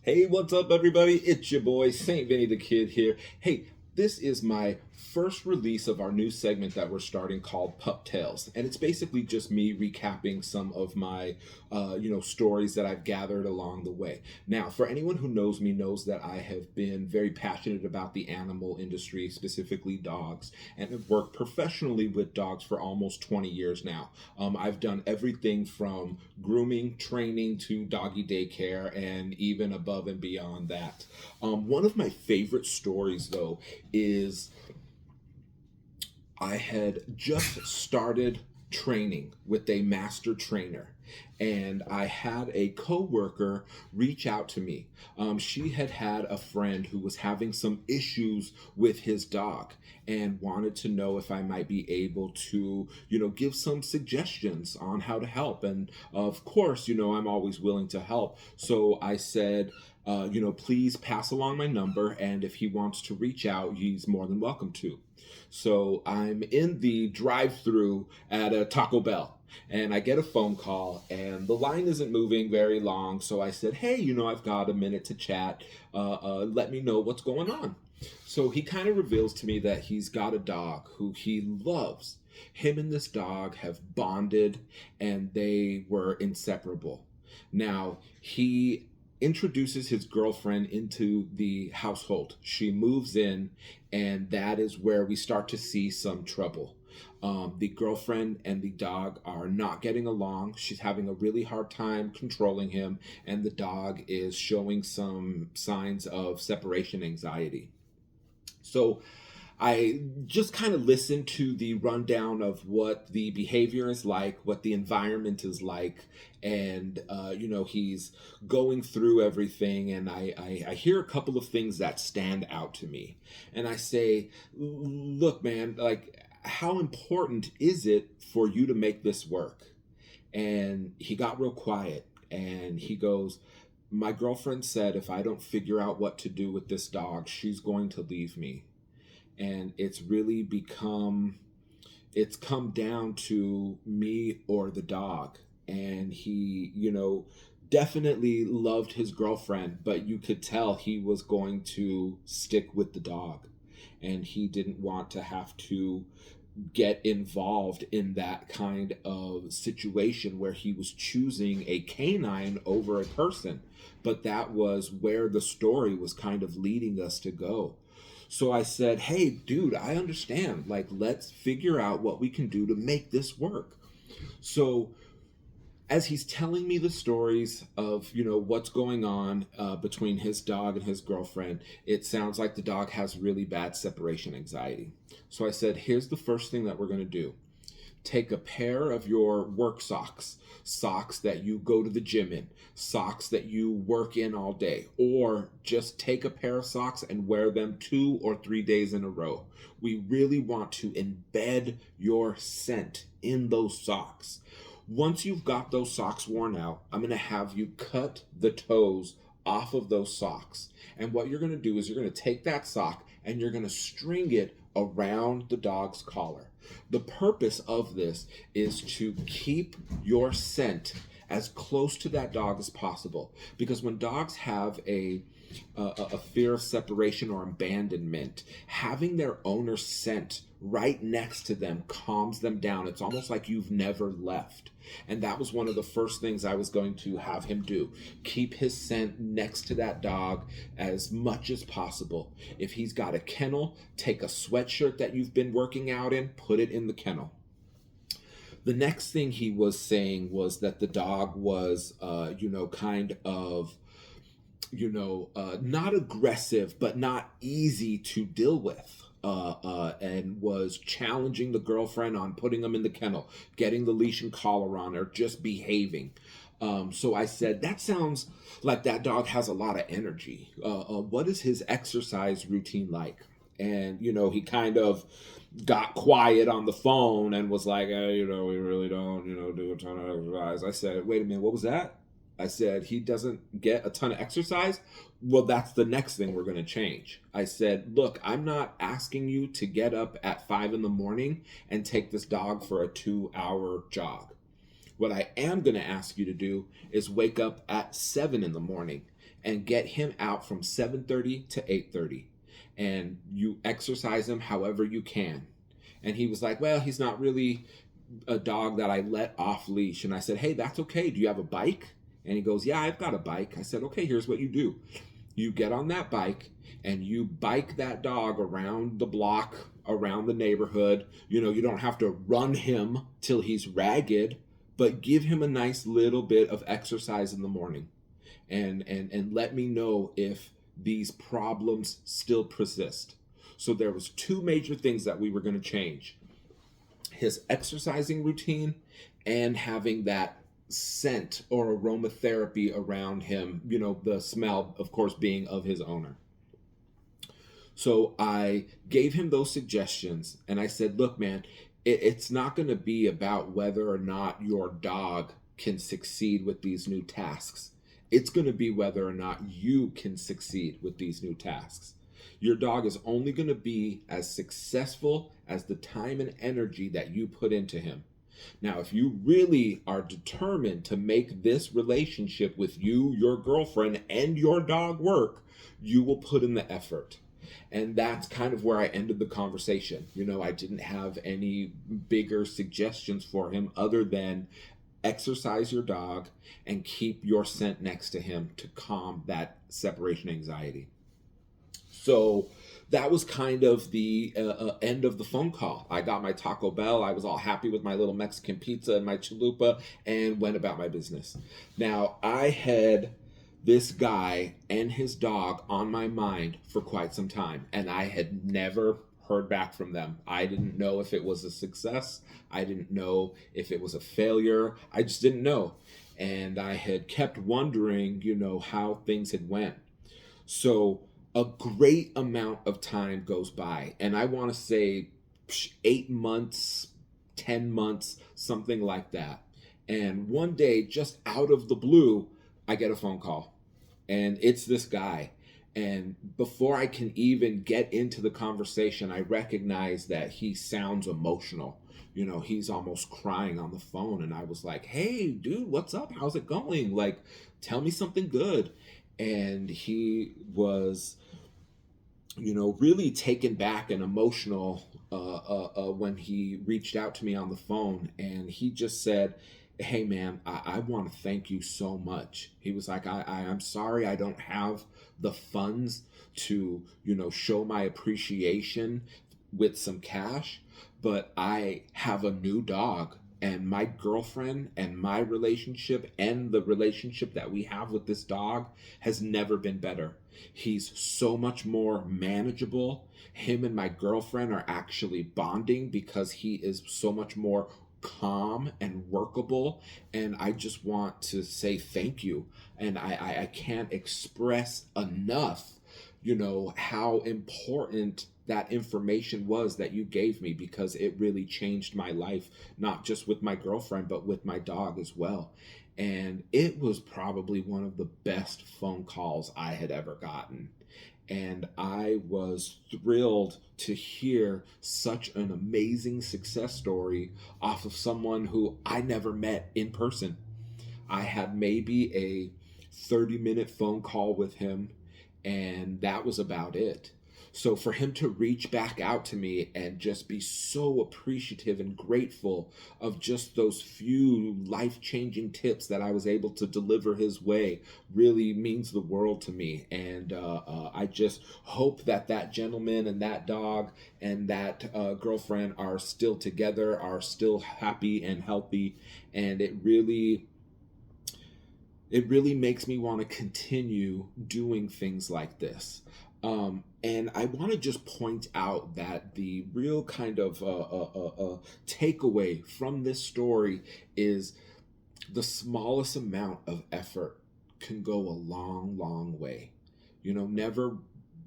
Hey, what's up, everybody? It's your boy, St. Vinny the Kid here. Hey, this is my first release of our new segment that we're starting called Pup Tails. And it's basically just me recapping some of my, stories that I've gathered along the way. Now, for anyone who knows me, knows that I have been very passionate about the animal industry, specifically dogs, and have worked professionally with dogs for almost 20 years now. I've done everything from grooming, training to doggy daycare, and even above and beyond that. One of my favorite stories, though, is I had just started training with a master trainer, and I had a coworker reach out to me. She had had a friend who was having some issues with his dog and wanted to know if I might be able to, give some suggestions on how to help. And of course, I'm always willing to help. So I said, please pass along my number, and if he wants to reach out, he's more than welcome to. So I'm in the drive-through at a Taco Bell, and I get a phone call, and the line isn't moving very long. So I said, "Hey, I've got a minute to chat. Let me know what's going on." So he kind of reveals to me that he's got a dog who he loves. Him and this dog have bonded, and they were inseparable. Now, he introduces his girlfriend into the household. She moves in, and that is where we start to see some trouble. The girlfriend and the dog are not getting along. She's having a really hard time controlling him, and the dog is showing some signs of separation anxiety. So I just kind of listened to the rundown of what the behavior is like, what the environment is like, and he's going through everything, and I hear a couple of things that stand out to me, and I say, "Look, man, like, how important is it for you to make this work?" And he got real quiet, and he goes, "My girlfriend said if I don't figure out what to do with this dog, she's going to leave me." And it's come down to me or the dog. And he, definitely loved his girlfriend, but you could tell he was going to stick with the dog, and he didn't want to have to get involved in that kind of situation where he was choosing a canine over a person. But that was where the story was kind of leading us to go. So I said, "Hey, dude, I understand. Like, let's figure out what we can do to make this work." So as he's telling me the stories of what's going on between his dog and his girlfriend, it sounds like the dog has really bad separation anxiety. So I said, "Here's the first thing that we're going to do. Take a pair of your work socks, socks that you go to the gym in, socks that you work in all day, or just take a pair of socks and wear them 2 or 3 days in a row. We really want to embed your scent in those socks. Once you've got those socks worn out, I'm going to have you cut the toes off of those socks. And what you're going to do is you're going to take that sock and you're going to string it around the dog's collar. The purpose of this is to keep your scent as close to that dog as possible. Because when dogs have a fear of separation or abandonment, having their owner's scent right next to them calms them down. It's almost like you've never left. And that was one of the first things I was going to have him do. Keep his scent next to that dog as much as possible. If he's got a kennel, take a sweatshirt that you've been working out in, put it in the kennel. The next thing he was saying was that the dog was, kind of, not aggressive, but not easy to deal with. And was challenging the girlfriend on putting him in the kennel, getting the leash and collar on, or just behaving. So I said, "That sounds like that dog has a lot of energy. What is his exercise routine like?" And, he kind of got quiet on the phone and was like, "We really don't, do a ton of exercise." I said, "Wait a minute, what was that?" I said, "He doesn't get a ton of exercise?" "Well, that's the next thing we're going to change." I said, "Look, I'm not asking you to get up at 5 in the morning and take this dog for a 2-hour jog. What I am going to ask you to do is wake up at 7 in the morning and get him out from 7:30 to 8:30. And you exercise him however you can. And he was like, well, he's not really a dog that I let off leash. And I said, hey, that's okay. Do you have a bike? And he goes, yeah, I've got a bike. I said, okay, here's what you do. You get on that bike and you bike that dog around the block, around the neighborhood. You know, you don't have to run him till he's ragged, but give him a nice little bit of exercise in the morning. And let me know if these problems still persist. So there was two major things that we were going to change: his exercising routine and having that scent or aromatherapy around him, you know, the smell, of course, being of his owner. So I gave him those suggestions and I said, look, man, it's not going to be about whether or not your dog can succeed with these new tasks. It's going to be whether or not you can succeed with these new tasks. Your dog is only going to be as successful as the time and energy that you put into him. Now, if you really are determined to make this relationship with you, your girlfriend, and your dog work, you will put in the effort. And that's kind of where I ended the conversation. You know, I didn't have any bigger suggestions for him other than exercise your dog and keep your scent next to him to calm that separation anxiety. So that was kind of the end of the phone call. I got my Taco Bell. I was all happy with my little Mexican pizza and my chalupa and went about my business. Now, I had this guy and his dog on my mind for quite some time, and I had never heard back from them. I didn't know if it was a success. I didn't know if it was a failure. I just didn't know. And I had kept wondering, you know, how things had went. So a great amount of time goes by, and I want to say 8 months, 10 months, something like that. And one day, just out of the blue, I get a phone call, and it's this guy. And before I can even get into the conversation, I recognize that he sounds emotional. You know, he's almost crying on the phone. And I was like, hey, dude, what's up? How's it going? Like, tell me something good. And he was, you know, really taken back and emotional when he reached out to me on the phone. And he just said, hey, man, I want to thank you so much. He was like, I'm sorry I don't have the funds to, you know, show my appreciation with some cash, but I have a new dog, and my girlfriend and my relationship and the relationship that we have with this dog has never been better. He's so much more manageable. Him and my girlfriend are actually bonding because he is so much more calm and workable. And I just want to say thank you. And I can't express enough, you know, how important that information was that you gave me, because it really changed my life, not just with my girlfriend, but with my dog as well. And it was probably one of the best phone calls I had ever gotten. And I was thrilled to hear such an amazing success story off of someone who I never met in person. I had maybe a 30-minute phone call with him, and that was about it. So for him to reach back out to me and just be so appreciative and grateful of just those few life-changing tips that I was able to deliver his way really means the world to me. And I just hope that that gentleman and that dog and that girlfriend are still together, are still happy and healthy. And it really makes me want to continue doing things like this. And I want to just point out that the real kind of takeaway from this story is the smallest amount of effort can go a long, long way. You know, never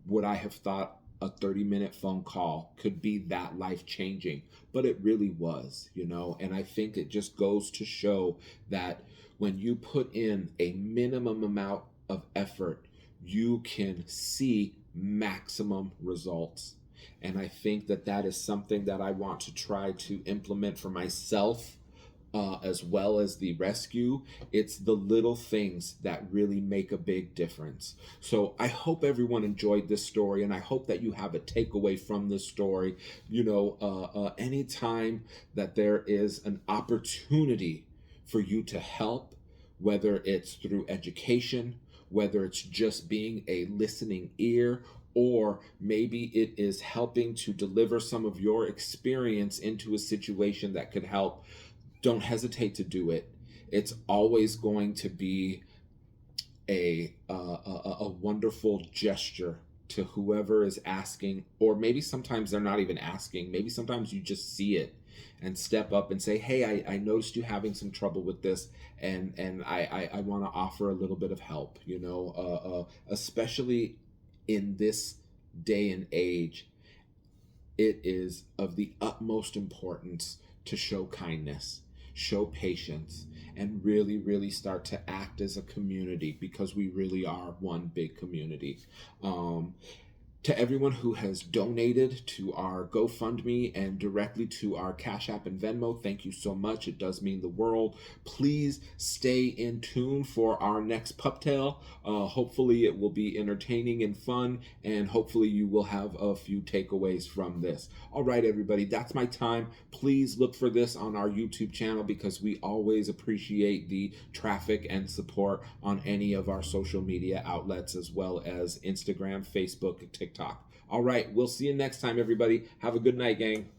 would I have thought a 30-minute phone call could be that life-changing, but it really was, you know. And I think it just goes to show that when you put in a minimum amount of effort, you can see maximum results. And I think that that is something that I want to try to implement for myself as well as the rescue. It's the little things that really make a big difference. So I hope everyone enjoyed this story, and I hope that you have a takeaway from this story. Anytime that there is an opportunity for you to help, whether it's through education, whether it's just being a listening ear, or maybe it is helping to deliver some of your experience into a situation that could help, don't hesitate to do it. It's always going to be a wonderful gesture to whoever is asking, or maybe sometimes they're not even asking. Maybe sometimes you just see it and step up and say, "Hey, I noticed you having some trouble with this, and I want to offer a little bit of help." Especially in this day and age, it is of the utmost importance to show kindness, show patience, and really, really start to act as a community, because we really are one big community. To everyone who has donated to our GoFundMe and directly to our Cash App and Venmo, thank you so much. It does mean the world. Please stay in tune for our next Pup Tale. Hopefully it will be entertaining and fun, and hopefully you will have a few takeaways from this. All right, everybody, that's my time. Please look for this on our YouTube channel, because we always appreciate the traffic and support on any of our social media outlets, as well as Instagram, Facebook, and TikTok. All right, we'll see you next time, everybody. Have a good night, gang.